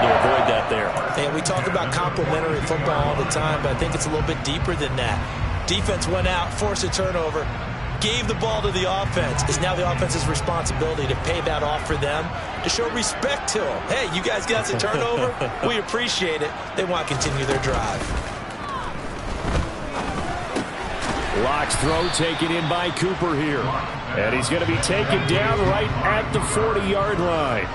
able to avoid that there. And we talk about complementary football all the time, but I think it's a little bit deeper than that. Defense went out, forced a turnover, gave the ball to the offense. It's now the offense's responsibility to pay that off for them, to show respect to them. Hey, you guys got a turnover? We appreciate it. They want to continue their drive. Lock's throw taken in by Cooper here. And he's going to be taken down right at the 40-yard line.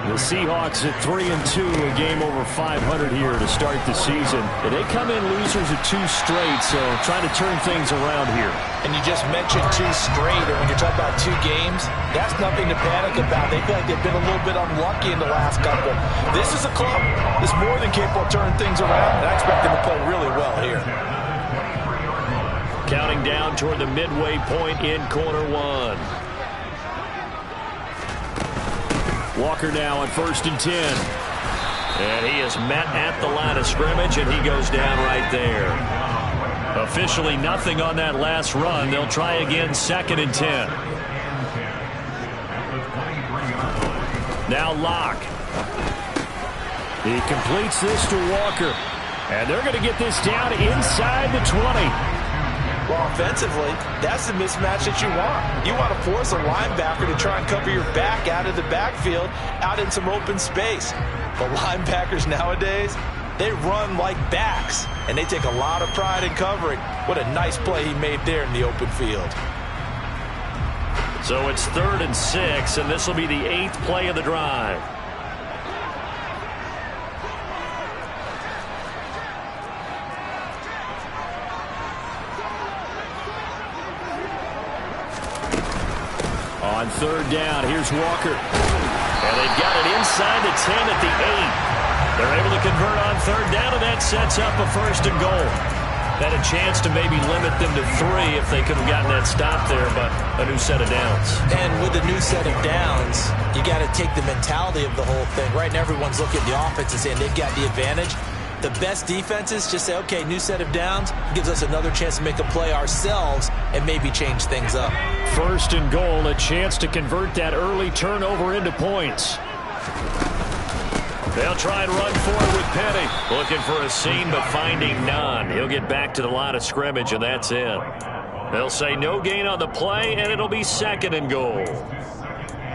The Seahawks at 3-2, a game over 500 here to start the season. And they come in losers of 2 straight, so trying to turn things around here. And you just mentioned 2 straight, and when you're talking about 2 games, that's nothing to panic about. They feel like they've been a little bit unlucky in the last couple. This is a club that's more than capable of turning things around, and I expect them to play really well here. Counting down toward the midway point in quarter 1. Walker now on 1st and 10. And he is met at the line of scrimmage, and he goes down right there. Officially nothing on that last run. They'll try again 2nd and 10. Now Lock. He completes this to Walker. And they're going to get this down inside the 20. Well, offensively, that's the mismatch that you want. You want to force a linebacker to try and cover your back out of the backfield, out in some open space. But linebackers nowadays, they run like backs, and they take a lot of pride in covering. What a nice play he made there in the open field. So it's 3rd and 6, and this will be the 8th play of the drive. On 3rd down, here's Walker. And they've got it inside the 10 at the 8. They're able to convert on 3rd down, and that sets up a 1st and goal. Had a chance to maybe limit them to 3 if they could have gotten that stop there, but a new set of downs. And with a new set of downs, you got to take the mentality of the whole thing. Right now, everyone's looking at the offense and saying they've got the advantage. The best defenses just say, okay, new set of downs gives us another chance to make a play ourselves and maybe change things up. 1st and goal, a chance to convert that early turnover into points. They'll try and run forward with Penny. Looking for a seam, but finding none. He'll get back to the line of scrimmage, and that's it. They'll say no gain on the play, and it'll be 2nd and goal.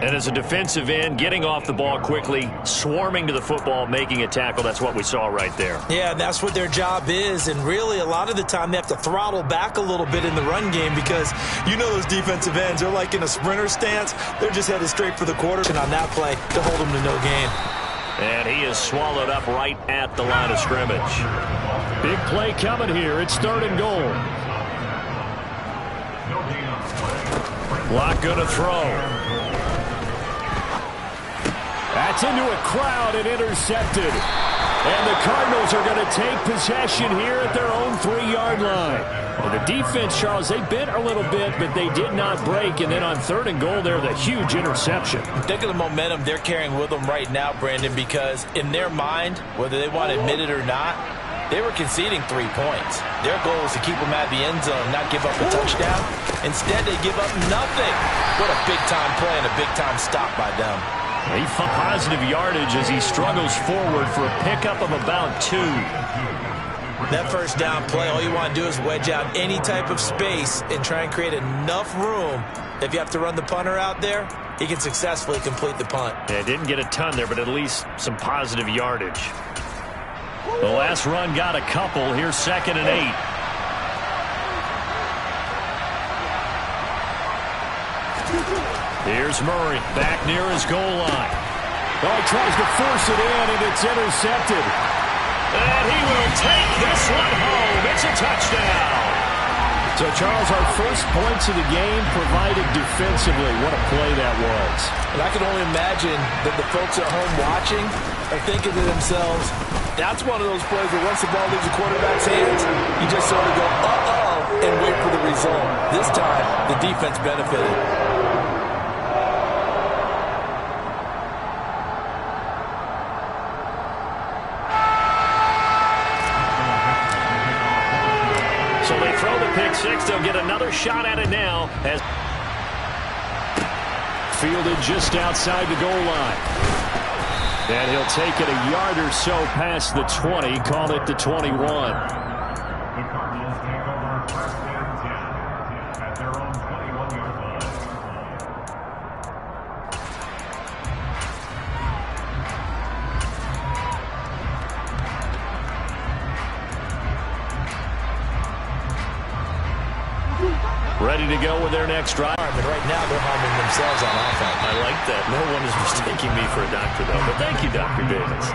And as a defensive end, getting off the ball quickly, swarming to the football, making a tackle, that's what we saw right there. Yeah, that's what their job is, and really a lot of the time they have to throttle back a little bit in the run game because you know those defensive ends, they're like in a sprinter stance. They're just headed straight for the quarter, and on that play to hold them to no gain. And he is swallowed up right at the line of scrimmage. Big play coming here. It's 3rd and goal. Lock going to throw. That's into a crowd and intercepted. And the Cardinals are going to take possession here at their own 3-yard line. Well, the defense, Charles, they bent a little bit, but they did not break. And then on 3rd and goal there, the huge interception. Think of the momentum they're carrying with them right now, Brandon, because in their mind, whether they want to admit it or not, they were conceding 3 points. Their goal was to keep them out of the end zone, not give up a touchdown. Instead, they give up nothing. What a big-time play and a big-time stop by them. He found positive yardage as he struggles forward for a pickup of about 2. That 1st down play, all you want to do is wedge out any type of space and try and create enough room. If you have to run the punter out there, he can successfully complete the punt. Yeah, didn't get a ton there, but at least some positive yardage. The last run got a couple. Here's 2nd and 8. Here's Murray back near his goal line. Oh, he tries to force it in, and it's intercepted. And he will take this one home. It's a touchdown. So, Charles, our first points of the game provided defensively. What a play that was. And I can only imagine that the folks at home watching are thinking to themselves, that's one of those plays where once the ball leaves the quarterback's hands, you just sort of go, uh-oh, and wait for the result. This time, the defense benefited. So they throw the pick six. They'll get another shot at it now. As fielded just outside the goal line. And he'll take it a yard or so past the 20, call it the 21. Ready to go with their next drive. And right now they're harming themselves on offense. I like that. No one is mistaking me for a doctor, though. But thank you, Dr. Davis.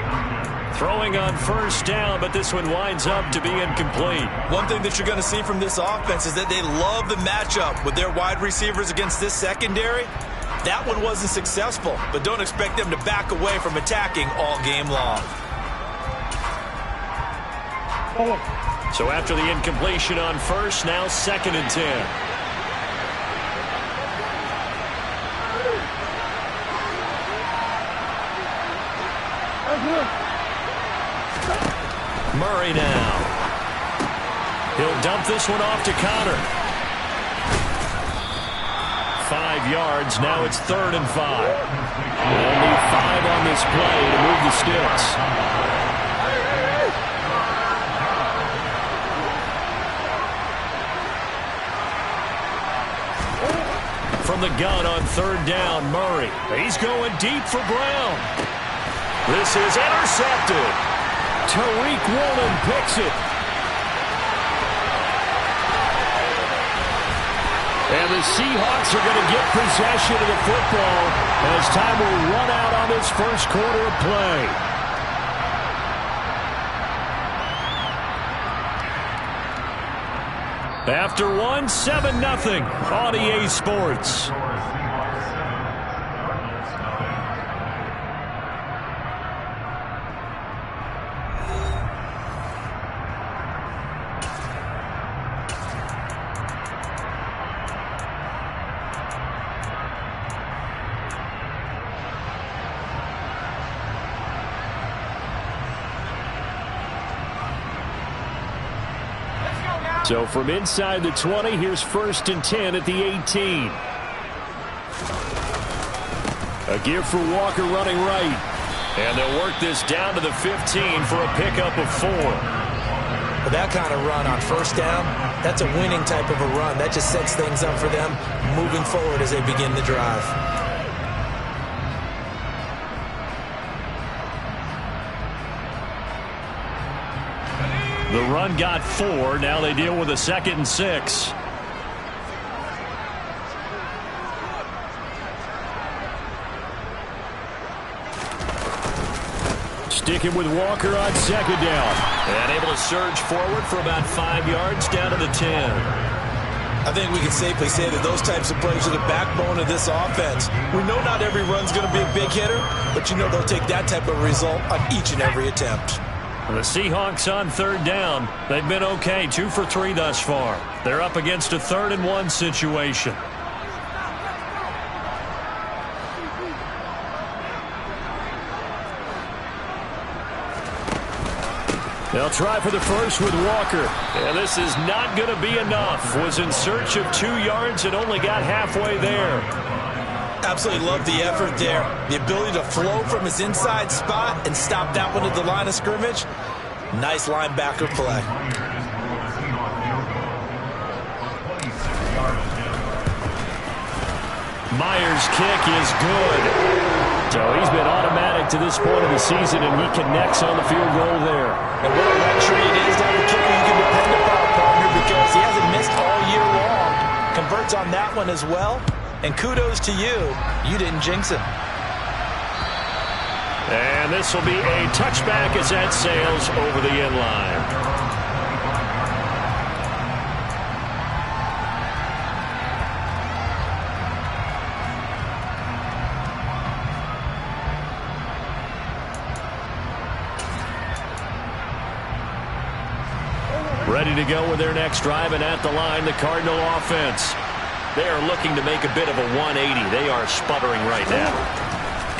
Throwing on first down, but this one winds up to be incomplete. One thing that you're going to see from this offense is that they love the matchup with their wide receivers against this secondary. That one wasn't successful, but don't expect them to back away from attacking all game long. So after the incompletion on first, now 2nd and 10. Murray now. He'll dump this one off to Connor. 5 yards. Now it's 3rd and 5. Only 5 on this play to move the sticks. From the gun on 3rd down, Murray. He's going deep for Brown. This is intercepted. Tariq Woolen picks it. And the Seahawks are going to get possession of the football as time will run out on this first quarter of play. After one, 7-0 on EA Sports. So from inside the 20, here's 1st and 10 at the 18. A give for Walker running right. And they'll work this down to the 15 for a pickup of 4. But that kind of run on first down, that's a winning type of a run. That just sets things up for them moving forward as they begin the drive. The run got 4. Now they deal with a 2nd and 6. Sticking with Walker on 2nd down. And able to surge forward for about 5 yards down to the 10. I think we can safely say that those types of plays are the backbone of this offense. We know not every run's going to be a big hitter, but you know they'll take that type of result on each and every attempt. The Seahawks on 3rd down. They've been okay, 2 for 3 thus far. They're up against a 3rd and 1 situation. They'll try for the first with Walker. And this is not going to be enough. Was in search of 2 yards and only got halfway there. Absolutely love the effort there. The ability to flow from his inside spot and stop that one at the line of scrimmage. Nice linebacker play. Myers' kick is good. So he's been automatic to this point of the season, and he connects on the field goal there. And what a luxury it is to have a kicker you can depend upon, partner, because he hasn't missed all year long. Converts on that one as well. And kudos to you. You didn't jinx it. And this will be a touchback as that sails over the end line. Ready to go with their next drive, and at the line, the Cardinal offense. They are looking to make a bit of a 180. They are sputtering right now.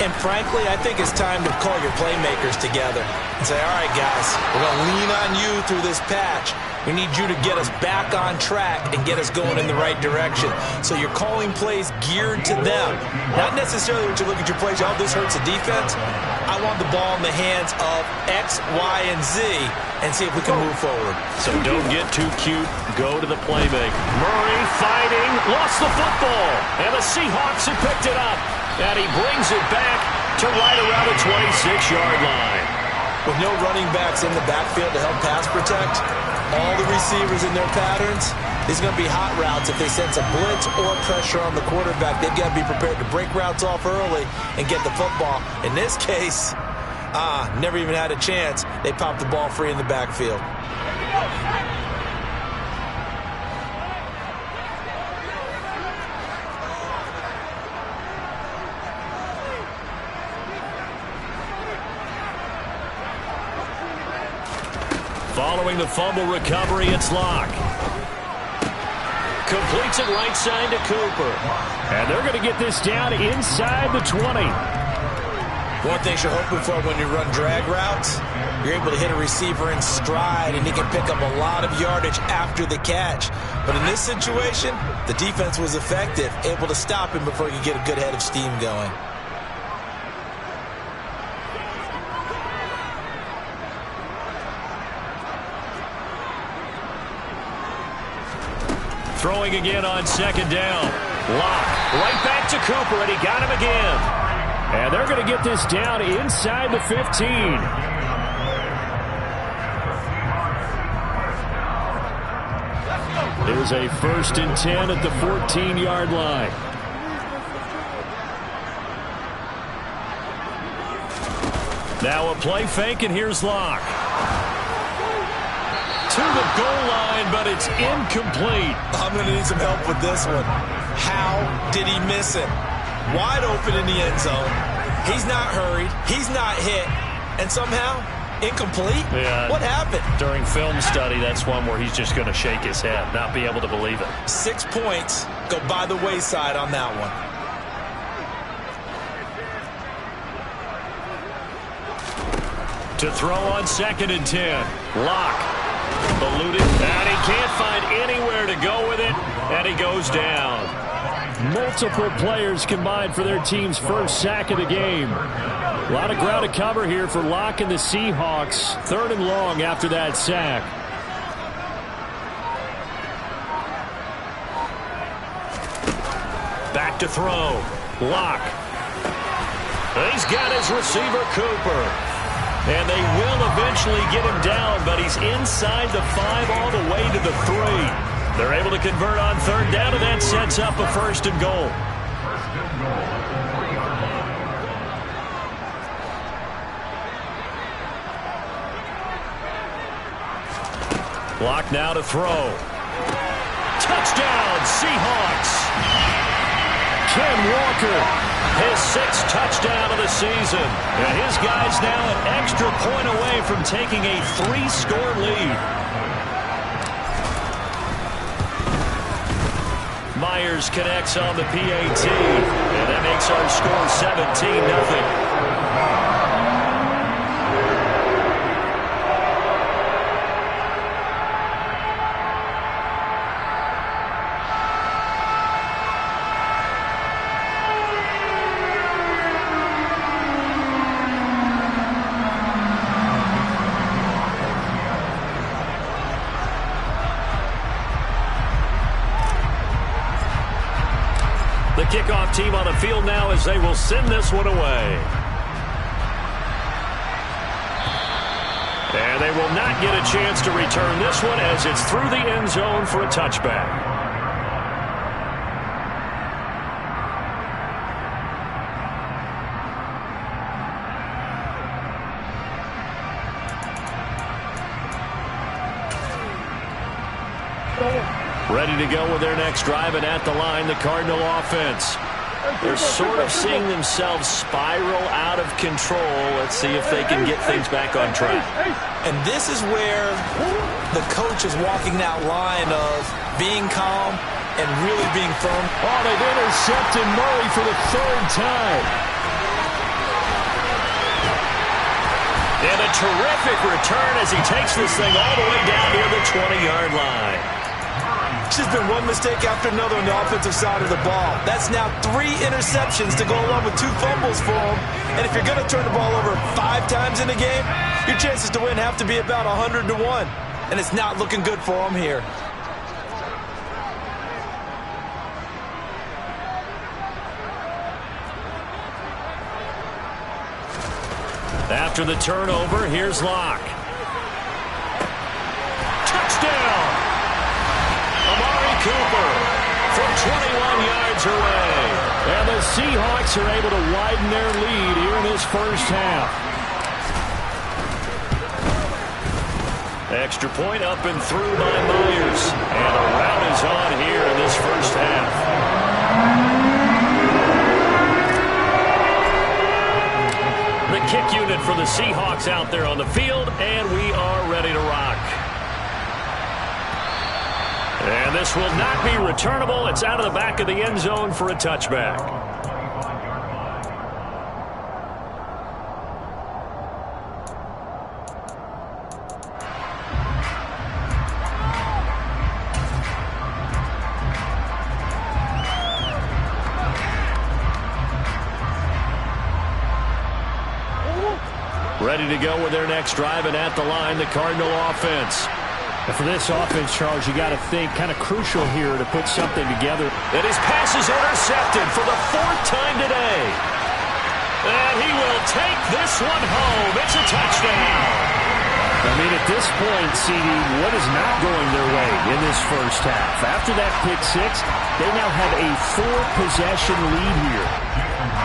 And frankly, I think it's time to call your playmakers together and say, all right, guys, we're going to lean on you through this patch. We need you to get us back on track and get us going in the right direction. So you're calling plays geared to them. Not necessarily when you look at your plays, oh, this hurts the defense. I want the ball in the hands of X, Y, and Z and see if we can move forward. So don't get too cute. Go to the playmaker. Murray fighting. Lost the football. And the Seahawks have picked it up. And he brings it back to right around the 26-yard line. With no running backs in the backfield to help pass protect, all the receivers in their patterns, these are going to be hot routes. If they sense a blitz or pressure on the quarterback, they've got to be prepared to break routes off early and get the football. In this case, never even had a chance. They popped the ball free in the backfield. Following the fumble recovery, it's Locke. Completes it right side to Cooper. And they're going to get this down inside the 20. One thing you're hoping for when you run drag routes, you're able to hit a receiver in stride, and he can pick up a lot of yardage after the catch. But in this situation, the defense was effective, able to stop him before he could get a good head of steam going. Throwing again on second down. Locke right back to Cooper, and he got him again. And they're going to get this down inside the 15. Here's a 1st and 10 at the 14-yard line. Now a play fake, and here's Locke. To the goal line, but it's incomplete. I'm going to need some help with this one. How did he miss it? Wide open in the end zone. He's not hurried. He's not hit. And somehow, incomplete? Yeah. What happened? During film study, that's one where he's just going to shake his head, not be able to believe it. 6 points go by the wayside on that one. To throw on 2nd and 10. Locke. Eluded, and he can't find anywhere to go with it, and he goes down. Multiple players combined for their team's first sack of the game. A lot of ground to cover here for Locke and the Seahawks. 3rd and long after that sack. Back to throw. Locke. He's got his receiver, Cooper. And they will eventually get him down, but he's inside the 5 all the way to the 3. They're able to convert on 3rd down, and that sets up a 1st and goal. Locke now to throw. Touchdown, Seahawks! Ken Walker. His 6th touchdown of the season. And his guys now an extra point away from taking a 3-score lead. Myers connects on the PAT. And that makes our score 17-0. The kickoff team on the field now as they will send this one away. And they will not get a chance to return this one as it's through the end zone for a touchback. Ready to go with their next drive, and at the line, the Cardinal offense. They're sort of seeing themselves spiral out of control. Let's see if they can get things back on track. And this is where the coach is walking that line of being calm and really being firm. Oh, they've intercepted Murray for the 3rd time. And a terrific return as he takes this thing all the way down near the 20-yard line. It's just been one mistake after another on the offensive side of the ball. That's now 3 interceptions to go along with 2 fumbles for him. And if you're going to turn the ball over 5 times in a game, your chances to win have to be about 100 to 1. And it's not looking good for him here. After the turnover, here's Locke. Touchdown! Amari Cooper from 21 yards away. And the Seahawks are able to widen their lead here in this first half. Extra point up and through by Myers. And a rout is on here in this first half. The kick unit for the Seahawks out there on the field, and we are ready to rock. And this will not be returnable. It's out of the back of the end zone for a touchback. Ready to go with their next drive, and at the line, the Cardinal offense. And for this offense, Charles, you got to think kind of crucial here to put something together. And his pass is intercepted for the 4th time today. And he will take this one home. It's a touchdown. I mean, at this point, CD, what is not going their way in this first half? After that pick 6, they now have a 4-possession lead here.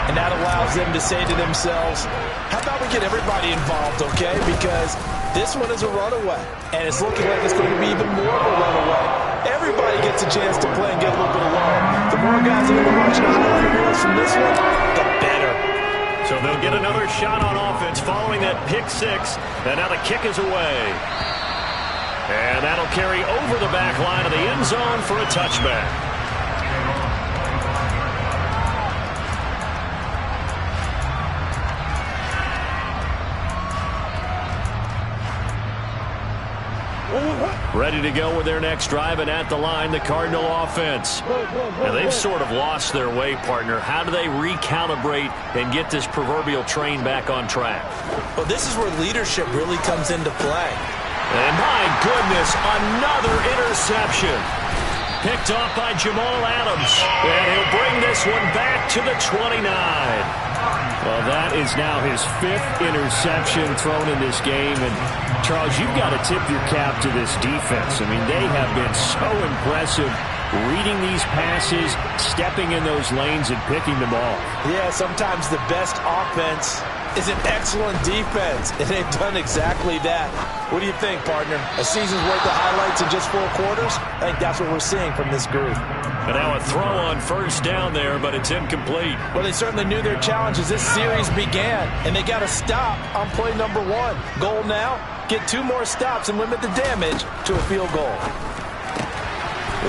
And that allows them to say to themselves, how about we get everybody involved, okay? Because this one is a runaway, and it's looking like it's going to be even more of a runaway. Everybody gets a chance to play and get a little bit of love. The more guys that are watching the highlight reels from this one, the better. So they'll get another shot on offense following that pick 6, and now the kick is away. And that'll carry over the back line of the end zone for a touchback. Ready to go with their next drive, and at the line, the Cardinal offense. And they've sort of lost their way, partner. How do they recalibrate and get this proverbial train back on track? Well, this is where leadership really comes into play. And my goodness, another interception. Picked off by Jamal Adams. And he'll bring this one back to the 29. Well, that is now his 5th interception thrown in this game. And, Charles, you've got to tip your cap to this defense. I mean, they have been so impressive reading these passes, stepping in those lanes, and picking them off. Yeah, sometimes the best offense is an excellent defense, and they've done exactly that. What do you think, partner? A season's worth of highlights in just 4 quarters? I think that's what we're seeing from this group. And now a throw on first down there, but it's incomplete. Well, they certainly knew their challenge as this series began, and they got to stop on play number 1. Goal now, get 2 more stops and limit the damage to a field goal.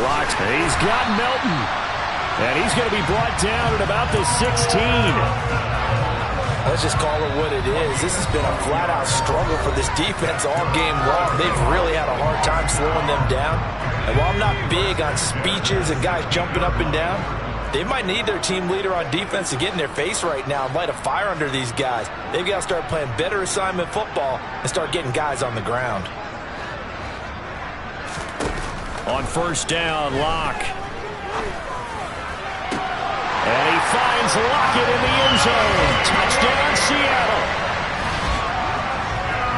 Locked. He's got Melton. And he's going to be brought down at about the 16. Let's just call it what it is. This has been a flat-out struggle for this defense all game long. They've really had a hard time slowing them down. And while I'm not big on speeches and guys jumping up and down, they might need their team leader on defense to get in their face right now and light a fire under these guys. They've got to start playing better assignment football and start getting guys on the ground. On first down, Locke. And he finds Lockett in the end zone. Touchdown, Seattle.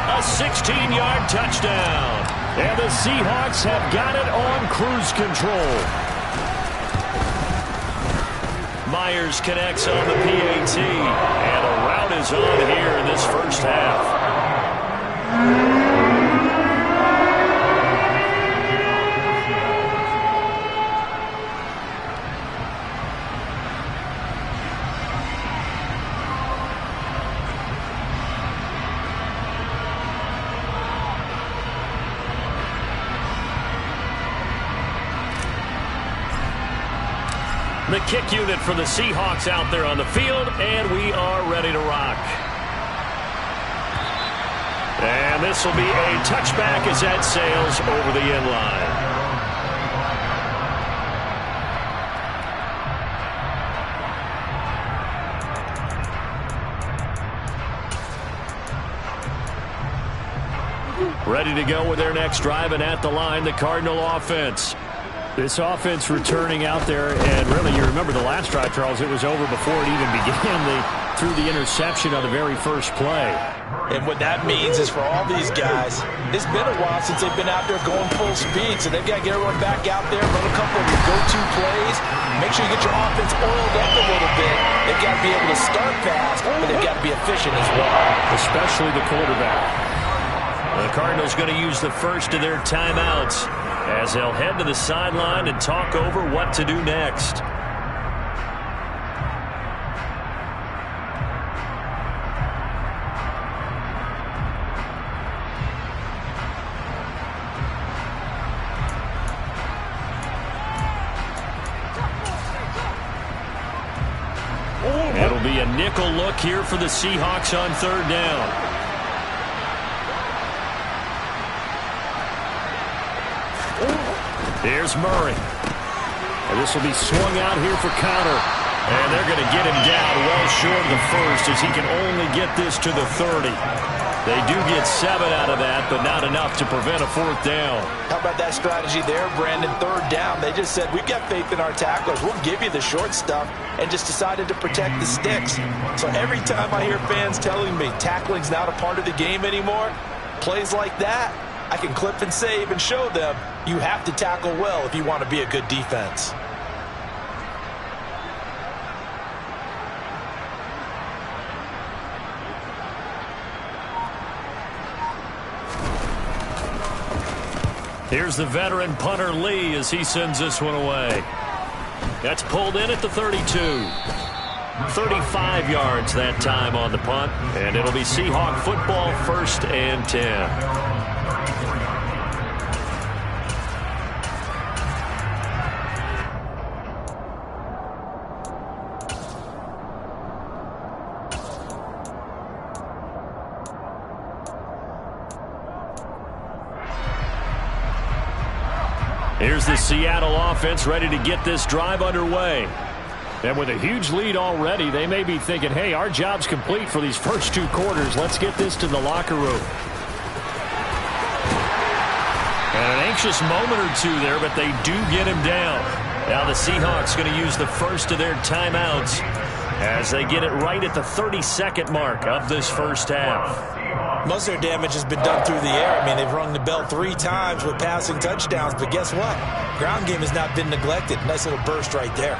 A 16-yard touchdown. And the Seahawks have got it on cruise control. Myers connects on the PAT. And a rout is on here in this first half. The kick unit for the Seahawks out there on the field, and we are ready to rock. And this will be a touchback as that sails over the end line. Ready to go with their next drive, and at the line, the Cardinal offense. This offense returning out there, and really, you remember the last drive, Charles, it was over before it even began. They threw the interception on the very first play. And what that means is for all these guys, it's been a while since they've been out there going full speed, so they've got to get everyone back out there, run a couple of your go-to plays, make sure you get your offense oiled up a little bit. They've got to be able to start fast, but they've got to be efficient as well. Especially the quarterback. The Cardinals going to use the first of their timeouts as they'll head to the sideline and talk over what to do next. It'll be a nickel look here for the Seahawks on third down. Here's Murray. And this will be swung out here for counter. And they're going to get him down well short of the first as he can only get this to the 30. They do get 7 out of that, but not enough to prevent a fourth down. How about that strategy there, Brandon? Third down. They just said, we've got faith in our tacklers. We'll give you the short stuff, and just decided to protect the sticks. So every time I hear fans telling me tackling's not a part of the game anymore, plays like that, I can clip and save and show them you have to tackle well if you want to be a good defense. Here's the veteran punter Lee as he sends this one away. That's pulled in at the 32. 35 yards that time on the punt, and it'll be Seahawk football, 1st and 10. Here's the Seattle offense ready to get this drive underway. And with a huge lead already, they may be thinking, hey, our job's complete for these first 2 quarters. Let's get this to the locker room. And an anxious moment or two there, but they do get him down. Now the Seahawks going to use the first of their timeouts as they get it right at the 32nd mark of this first half. Most of their damage has been done through the air. I mean, they've rung the bell 3 times with passing touchdowns, but guess what? Ground game has not been neglected. Nice little burst right there.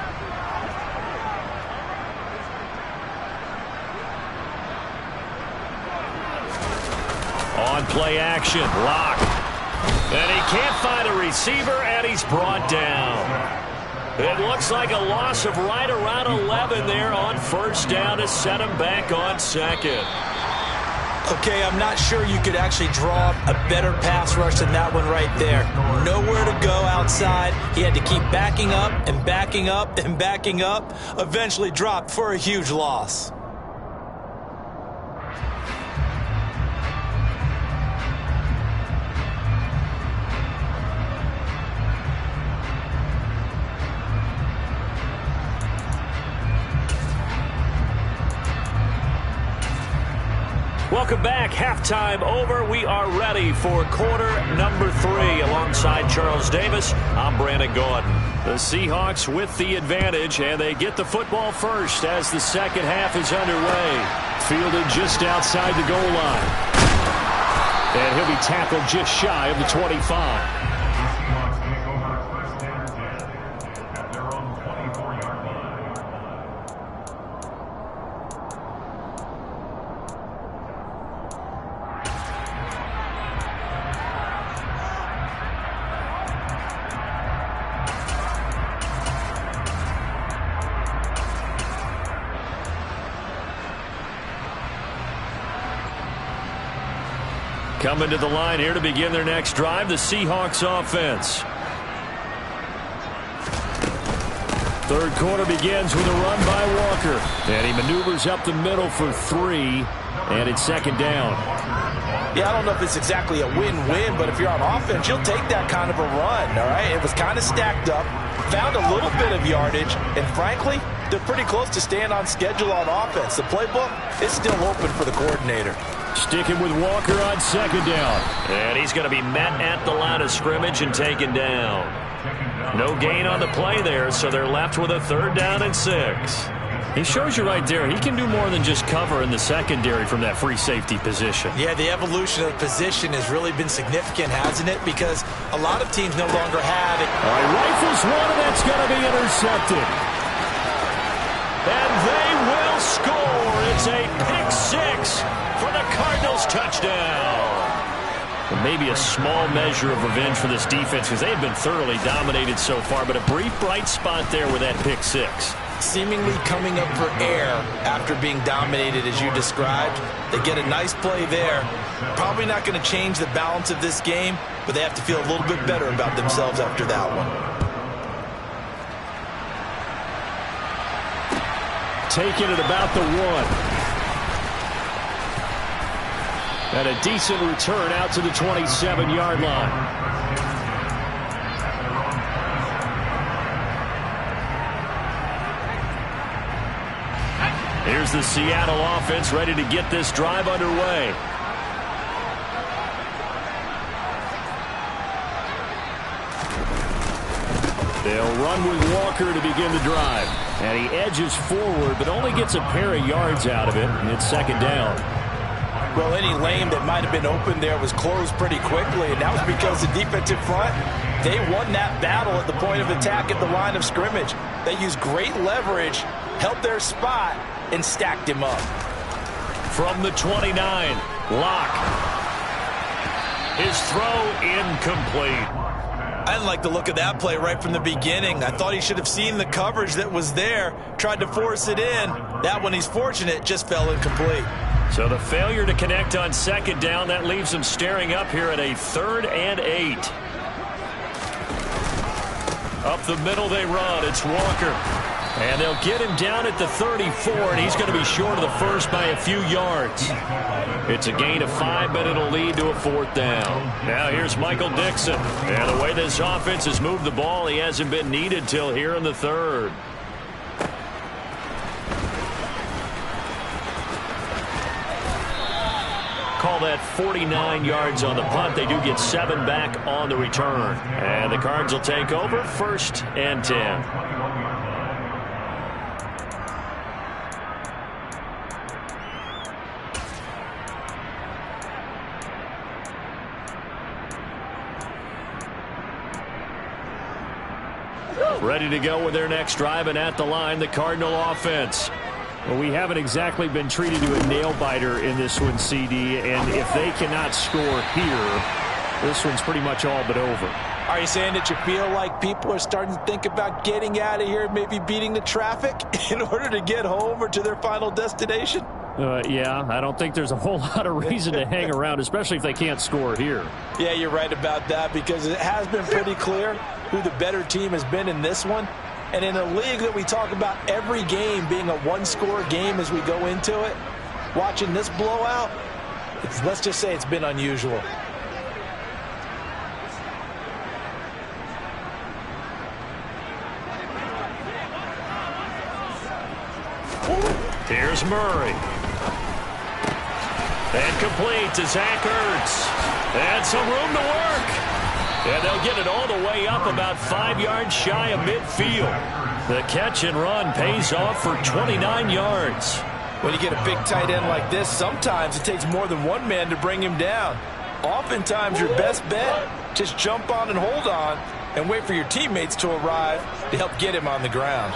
On play action, Lock. And he can't find a receiver, and he's brought down. It looks like a loss of right around 11 there on first down to set him back on second. Okay, I'm not sure you could actually draw a better pass rush than that one right there. Nowhere to go outside. He had to keep backing up and backing up and backing up. Eventually dropped for a huge loss. Welcome back. Halftime over. We are ready for quarter number 3. Alongside Charles Davis, I'm Brandon Gaudin. The Seahawks with the advantage, and they get the football first as the second half is underway. Fielded just outside the goal line. And he'll be tackled just shy of the 25. Coming to the line here to begin their next drive, the Seahawks offense. Third quarter begins with a run by Walker. And he maneuvers up the middle for 3. And it's second down. Yeah, I don't know if it's exactly a win-win, but if you're on offense, you'll take that kind of a run, all right? It was kind of stacked up, found a little bit of yardage, and frankly, they're pretty close to staying on schedule on offense. The playbook is still open for the coordinator. Sticking with Walker on second down. And he's going to be met at the line of scrimmage and taken down. No gain on the play there, so they're left with a 3rd down and 6. He shows you right there, he can do more than just cover in the secondary from that free safety position. Yeah, the evolution of the position has really been significant, hasn't it? Because a lot of teams no longer have it. All right, rifles one, and that's going to be intercepted. And they will score. It's a pick-6 for the Cardinals touchdown. And maybe a small measure of revenge for this defense because they have been thoroughly dominated so far, but a brief bright spot there with that pick-6. Seemingly coming up for air after being dominated as you described. They get a nice play there. Probably not going to change the balance of this game, but they have to feel a little bit better about themselves after that one. Taking it about the 1. And a decent return out to the 27-yard line. Here's the Seattle offense ready to get this drive underway. They'll run with Walker to begin the drive. And he edges forward, but only gets a pair of yards out of it, and it's 2nd down. Well, any lane that might have been open there was closed pretty quickly, and that was because the defensive front, they won that battle at the point of attack at the line of scrimmage. They used great leverage, held their spot, and stacked him up. From the 29, Locke. His throw incomplete. I didn't like the look of that play right from the beginning. I thought he should have seen the coverage that was there, tried to force it in. That one, he's fortunate, just fell incomplete. So the failure to connect on 2nd down, that leaves him staring up here at a 3rd and 8. Up the middle they run. It's Walker. And they'll get him down at the 34, and he's going to be short of the first by a few yards. It's a gain of 5, but it'll lead to a 4th down. Now here's Michael Dixon. And the way this offense has moved the ball, he hasn't been needed till here in the 3rd. Call that 49 yards on the punt. They do get 7 back on the return. And the Cards will take over 1st and 10. Ready to go with their next drive, and at the line, the Cardinal offense. Well, we haven't exactly been treated to a nail-biter in this one, CD, and if they cannot score here, this one's pretty much all but over. Are you saying that you feel like people are starting to think about getting out of here, maybe beating the traffic in order to get home or to their final destination? Yeah, I don't think there's a whole lot of reason to hang around, especially if they can't score here. Yeah, you're right about that, because it has been pretty clear who the better team has been in this one. And in a league that we talk about every game being a one-score game as we go into it, watching this blowout, let's just say it's been unusual. Here's Murray. And complete to Zach Ertz. And some room to work. And they'll get it all the way up about 5 yards shy of midfield. The catch and run pays off for 29 yards. When you get a big tight end like this, sometimes it takes more than one man to bring him down. Oftentimes your best bet, just jump on and hold on and wait for your teammates to arrive to help get him on the ground.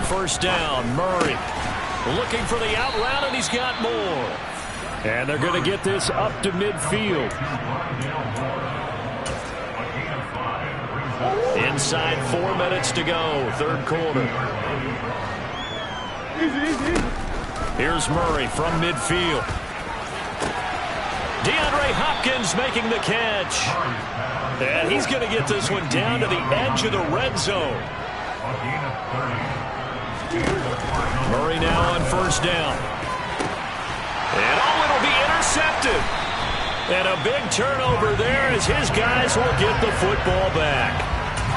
First down, Murray. Looking for the out route, and he's got more. And they're going to get this up to midfield. Inside 4 minutes to go, 3rd quarter. Here's Murray from midfield. DeAndre Hopkins making the catch. And he's going to get this one down to the edge of the red zone. Murray now on first down. And it'll be intercepted. And a big turnover there as his guys will get the football back.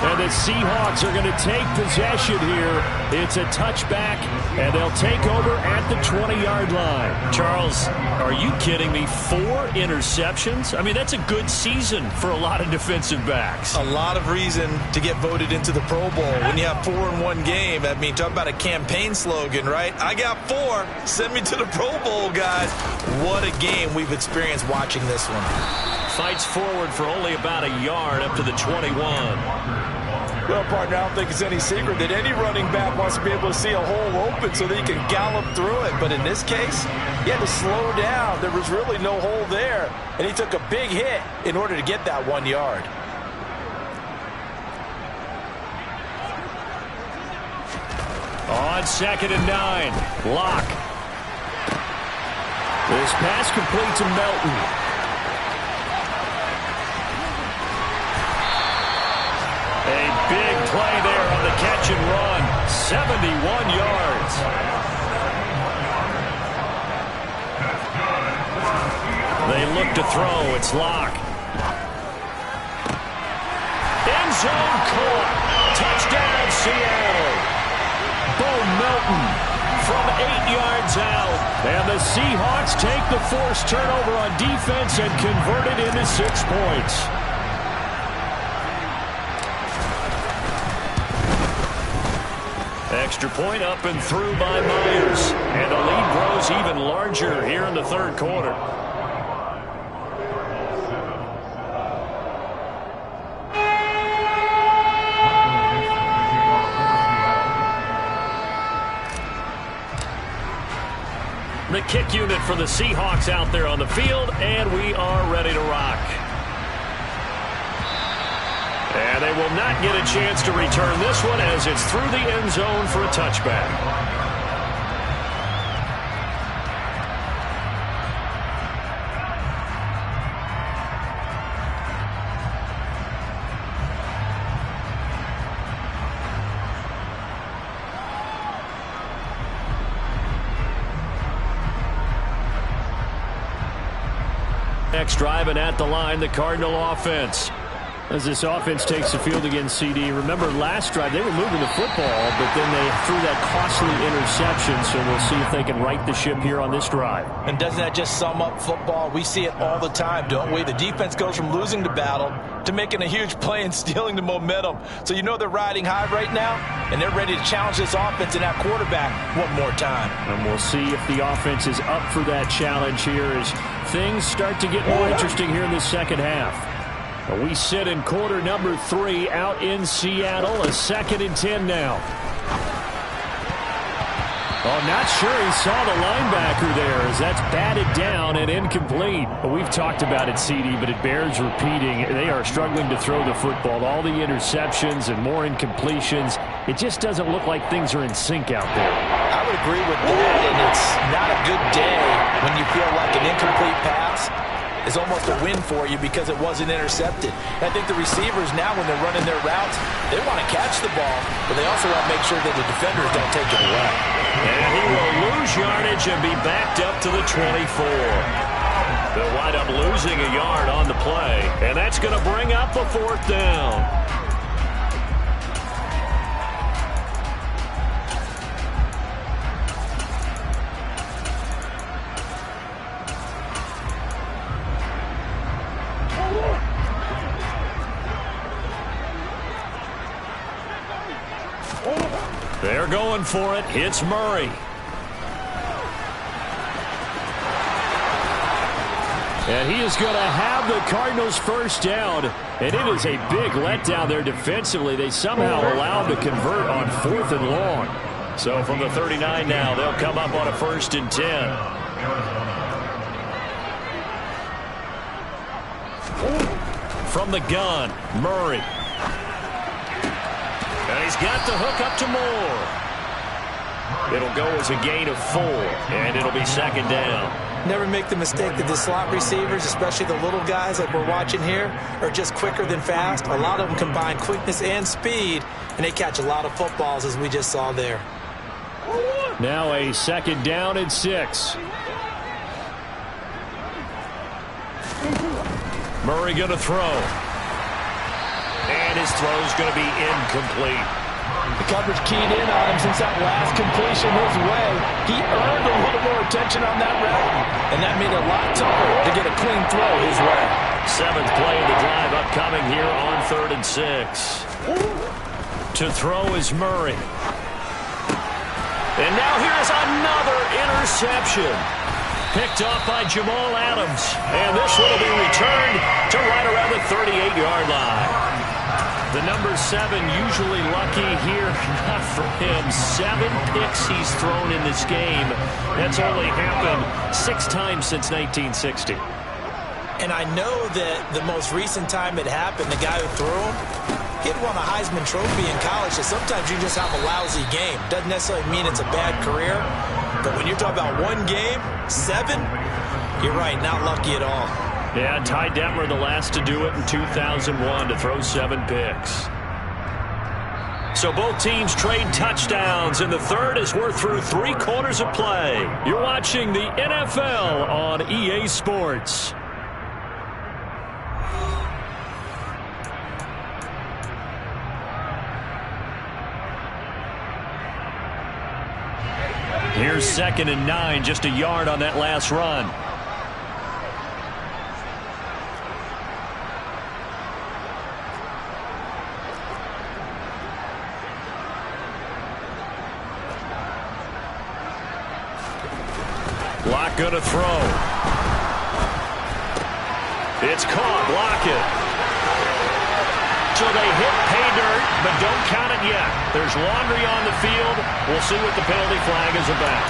And the Seahawks are going to take possession here. It's a touchback, and they'll take over at the 20-yard line. Charles, are you kidding me? 4 interceptions? I mean, that's a good season for a lot of defensive backs. A lot of reason to get voted into the Pro Bowl. When you have 4 in one game, I mean, talk about a campaign slogan, right? I got 4. Send me to the Pro Bowl, guys. What a game we've experienced watching this one. Fights forward for only about a yard up to the 21. Well, partner, I don't think it's any secret that any running back wants to be able to see a hole open so that he can gallop through it. But in this case, he had to slow down. There was really no hole there. And he took a big hit in order to get that 1 yard. On 2nd and 9, Locke. This pass complete to Melton. A big play there on the catch and run. 71 yards. They look to throw. It's Locke. End zone caught. Touchdown, Seattle. Bo Melton from 8 yards out. And the Seahawks take the forced turnover on defense and convert it into 6 points. Extra point up and through by Myers. And the lead grows even larger here in the 3rd quarter. The kick unit for the Seahawks out there on the field, and we are ready to rock. And they will not get a chance to return this one as it's through the end zone for a touchback. Next driving at the line, the Cardinal offense. As this offense takes the field against CD. Remember, last drive, they were moving the football, but then they threw that costly interception, so we'll see if they can right the ship here on this drive. And doesn't that just sum up football? We see it all the time, don't we? The defense goes from losing the battle to making a huge play and stealing the momentum. So you know they're riding high right now, and they're ready to challenge this offense and that quarterback one more time. And we'll see if the offense is up for that challenge here as things start to get more interesting here in the second half. We sit in quarter number 3 out in Seattle. A 2nd and 10 now. Oh, not sure he saw the linebacker there as that's batted down and incomplete. But we've talked about it, CD, but it bears repeating. They are struggling to throw the football. All the interceptions and more incompletions. It just doesn't look like things are in sync out there. I would agree with that, and it's not a good day when you feel like an incomplete pass is almost a win for you because it wasn't intercepted. I think the receivers now, when they're running their routes, they want to catch the ball, but they also want to make sure that the defenders don't take it away. And he will lose yardage and be backed up to the 24. They'll wind up losing a yard on the play, and that's going to bring up a 4th down. They're going for it. It's Murray. And he is going to have the Cardinals first down. And it is a big letdown there defensively. They somehow allowed to convert on 4th and long. So from the 39 now, they'll come up on a 1st and 10. From the gun, Murray. And he's got the hook up to Moore. It'll go as a gain of 4, and it'll be 2nd down. Never make the mistake that the slot receivers, especially the little guys like we're watching here, are just quicker than fast. A lot of them combine quickness and speed, and they catch a lot of footballs, as we just saw there. Now a 2nd down and 6. Murray going to throw. And and his throw is going to be incomplete. The coverage keyed in on him since that last completion his way. He earned a little more attention on that route, and that made it a lot tougher to get a clean throw his way. 7th play of the drive upcoming here on 3rd and 6. To throw is Murray. And now here's another interception. Picked off by Jamal Adams. And this one will be returned to right around the 38-yard line. The number 7 usually lucky here. Not for him. 7 picks he's thrown in this game. That's only happened 6 times since 1960. And I know that the most recent time it happened, the guy who threw him, he had won a Heisman Trophy in college, so sometimes you just have a lousy game. Doesn't necessarily mean it's a bad career, but when you're talking about one game, 7, you're right, not lucky at all. Yeah, Ty Detmer the last to do it in 2001 to throw 7 picks. So both teams trade touchdowns, and the third as we're through 3 quarters of play. You're watching the NFL on EA Sports. Here's 2nd and 9, just a yard on that last run. Lock going to throw. It's caught. Lockett. So they hit pay dirt, but don't count it yet. There's laundry on the field. We'll see what the penalty flag is about.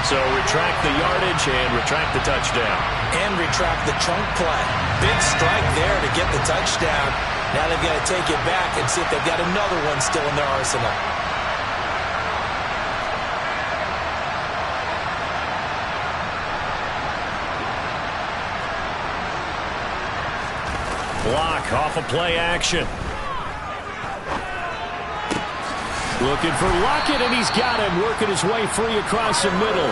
So retract the yardage and retract the touchdown. And retract the chunk play. Big strike there to get the touchdown. Now they've got to take it back and see if they've got another one still in their arsenal. Block off of play action. Looking for Lockett, and he's got him, working his way free across the middle.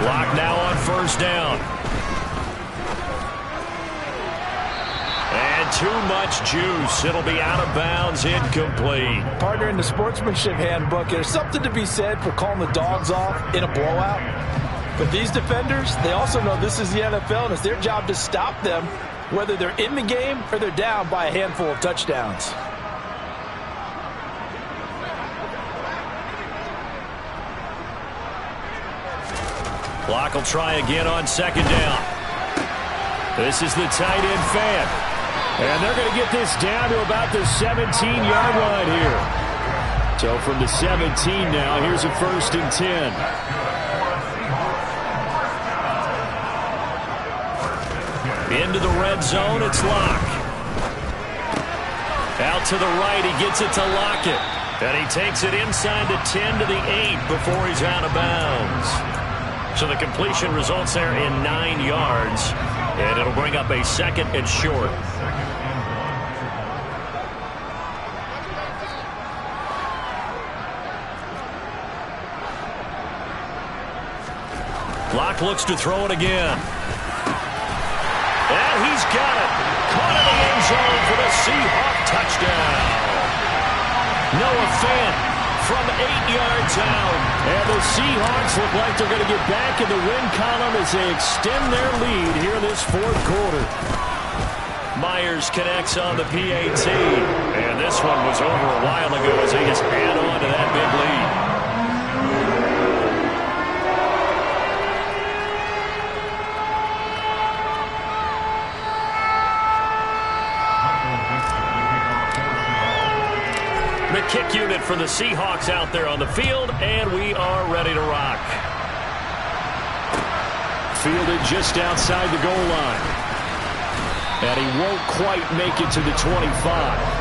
Block now on 1st down. And too much juice. It'll be out of bounds, incomplete. Partner, in the sportsmanship handbook, there's something to be said for calling the dogs off in a blowout. But these defenders, they also know this is the NFL, and it's their job to stop them, whether they're in the game or they're down by a handful of touchdowns. Clock will try again on 2nd down. This is the tight end fan. And they're going to get this down to about the 17-yard line here. So from the 17 now, here's a 1st and 10. Into the red zone, it's Locke. Out to the right, he gets it to Lockett. And he takes it inside the 10 to the 8 before he's out of bounds. So the completion results there in 9 yards. And it'll bring up a 2nd and short. Locke looks to throw it again. And he's got it. Caught in the end zone for the Seahawk touchdown. Noah Fant from 8 yards out. And the Seahawks look like they're going to get back in the win column as they extend their lead here in this 4th quarter. Myers connects on the PAT. And this one was over a while ago as they just add on to that big lead. The kick unit for the Seahawks out there on the field, and we are ready to rock. Fielded just outside the goal line. And he won't quite make it to the 25.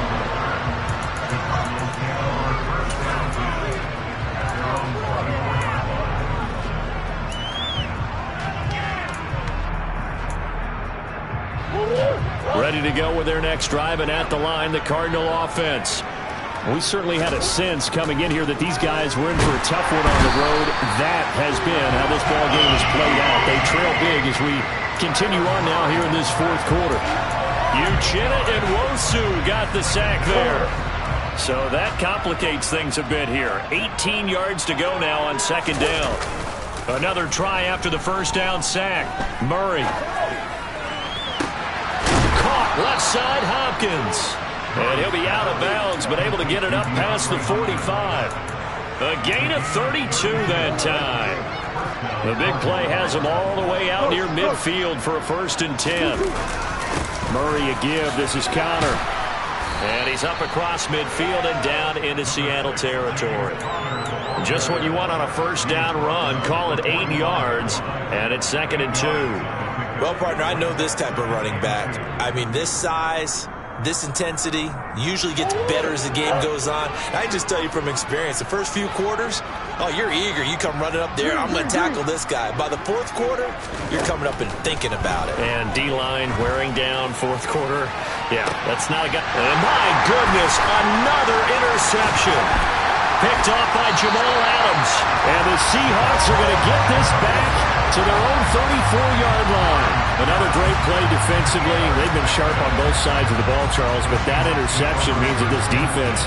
Ready to go with their next drive, and at the line, the Cardinal offense. We certainly had a sense coming in here that these guys were in for a tough one on the road. That has been how this ball game has played out. They trail big as we continue on now here in this fourth quarter. Uchenna Nwosu got the sack there. So that complicates things a bit here. 18 yards to go now on second down. Another try after the first down sack. Murray. Caught left side Hopkins. And he'll be out of bounds, but able to get it up past the 45. A gain of 32 that time. The big play has him all the way out near midfield for a 1st and 10. Murray a give. This is Connor. And he's up across midfield and down into Seattle territory. Just what you want on a first down run. Call it 8 yards, and it's 2nd and 2. Well, partner, I know this type of running back. I mean, this size, this intensity usually gets better as the game goes on. I just tell you from experience, the first few quarters, oh, you're eager. You come running up there, I'm going to tackle this guy. By the 4th quarter, you're coming up and thinking about it. And D-line wearing down 4th quarter. Yeah, that's not a guy. And my goodness, another interception. Picked off by Jamal Adams. And the Seahawks are going to get this back to their own 34-yard line. Another great play defensively. They've been sharp on both sides of the ball, Charles, but that interception means that this defense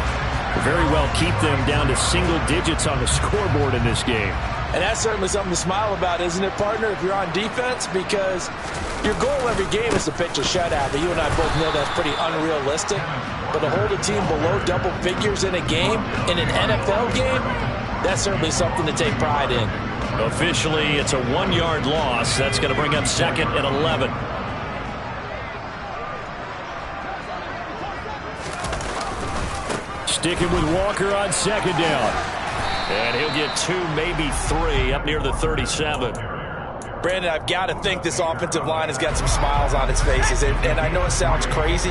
will very well keep them down to single digits on the scoreboard in this game. And that's certainly something to smile about, isn't it, partner, if you're on defense? Because your goal every game is to pitch a shutout, but you and I both know that's pretty unrealistic. But to hold a team below double figures in a game, in an NFL game, that's certainly something to take pride in. Officially, it's a 1-yard loss. That's going to bring up 2nd and 11. Sticking with Walker on 2nd down. And he'll get 2, maybe 3, up near the 37. Brandon, I've got to think this offensive line has got some smiles on its faces. And I know it sounds crazy,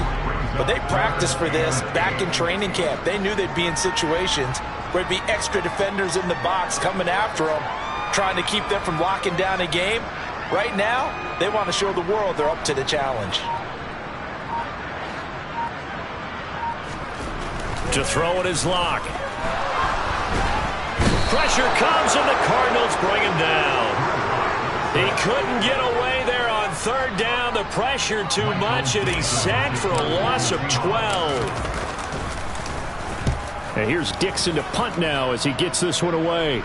but they practiced for this back in training camp. They knew they'd be in situations where there'd be extra defenders in the box coming after them, trying to keep them from locking down a game. Right now, they want to show the world they're up to the challenge. To throw it is Locke. Pressure comes, and the Cardinals bring him down. He couldn't get away there on 3rd down. The pressure too much, and he's sacked for a loss of 12. And here's Dixon to punt now as he gets this one away.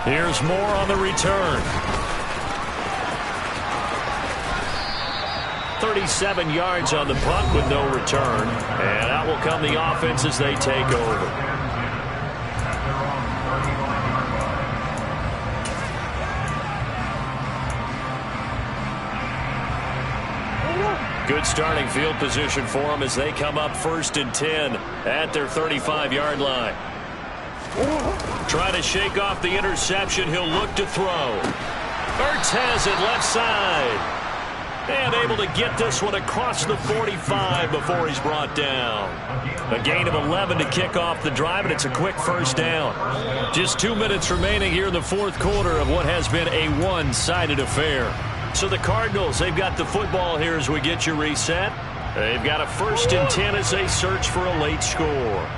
Here's Moore on the return. 37 yards on the punt with no return. And out will come the offense as they take over. Good starting field position for them as they come up 1st and 10 at their 35-yard line. Trying to shake off the interception. He'll look to throw. Ertz has it left side. And able to get this one across the 45 before he's brought down. A gain of 11 to kick off the drive, and it's a quick 1st down. Just 2 minutes remaining here in the 4th quarter of what has been a one-sided affair. So the Cardinals, they've got the football here as we get you reset. They've got a 1st and 10 as they search for a late score.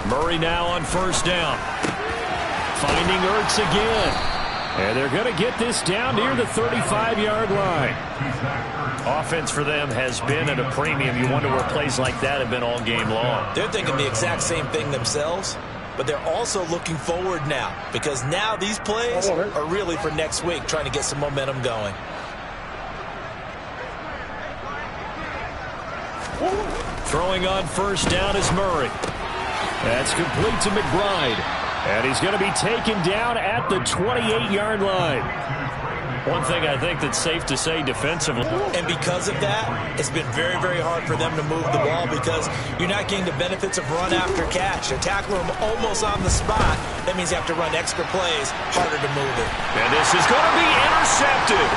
Murray now on 1st down. Finding Ertz again. And they're going to get this down near the 35-yard line. Offense for them has been at a premium. You wonder where plays like that have been all game long. They're thinking the exact same thing themselves, but they're also looking forward now, because now these plays are really for next week, trying to get some momentum going. Throwing on 1st down is Murray. That's complete to McBride. And he's going to be taken down at the 28-yard line. One thing I think that's safe to say defensively. And because of that, it's been very, very hard for them to move the ball because you're not getting the benefits of run after catch. A tackle them almost on the spot. That means you have to run extra plays, harder to move it. And this is going to be intercepted.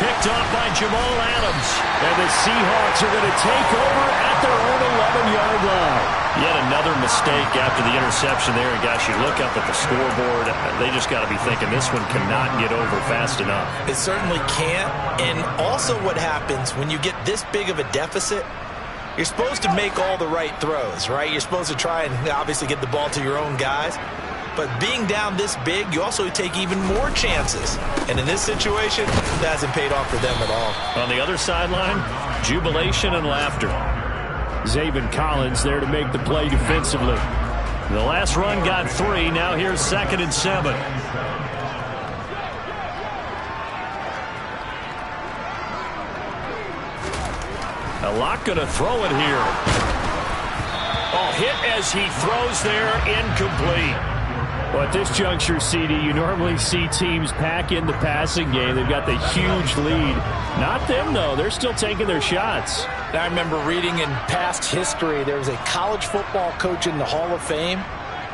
Picked off by Jamal Adams. And the Seahawks are going to take over at their own 11-yard line. yet another mistake after the interception there. And, gosh, you look up at the scoreboard, they just got to be thinking this one cannot get over fast enough. It certainly can't. And also what happens when you get this big of a deficit, you're supposed to make all the right throws, right? You're supposed to try and obviously get the ball to your own guys. But being down this big, you also take even more chances. And in this situation, that hasn't paid off for them at all. On the other sideline, jubilation and laughter. Zaven Collins there to make the play defensively. The last run got 3. Now here's 2nd and 7. A lot going to throw it here. Oh, hit as he throws there, incomplete. Well, at this juncture, CD, you normally see teams pack in the passing game. They've got the huge lead. Not them, though. They're still taking their shots. I remember reading in past history, there was a college football coach in the Hall of Fame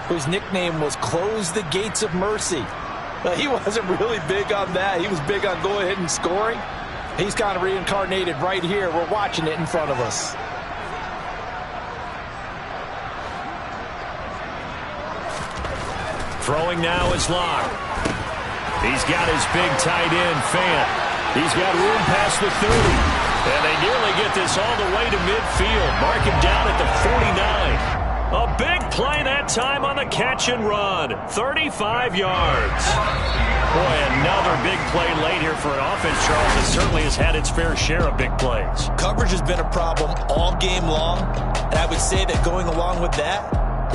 whose nickname was Close the Gates of Mercy. But he wasn't really big on that. He was big on going ahead and scoring. He's kind of reincarnated right here. We're watching it in front of us. Throwing now is Locke. He's got his big tight end, Fant. He's got room past the 30. And they nearly get this all the way to midfield. Mark him down at the 49. A big play that time on the catch and run. 35 yards. Boy, another big play late here for an offense, Charles, that certainly has had its fair share of big plays. Coverage has been a problem all game long. And I would say that going along with that,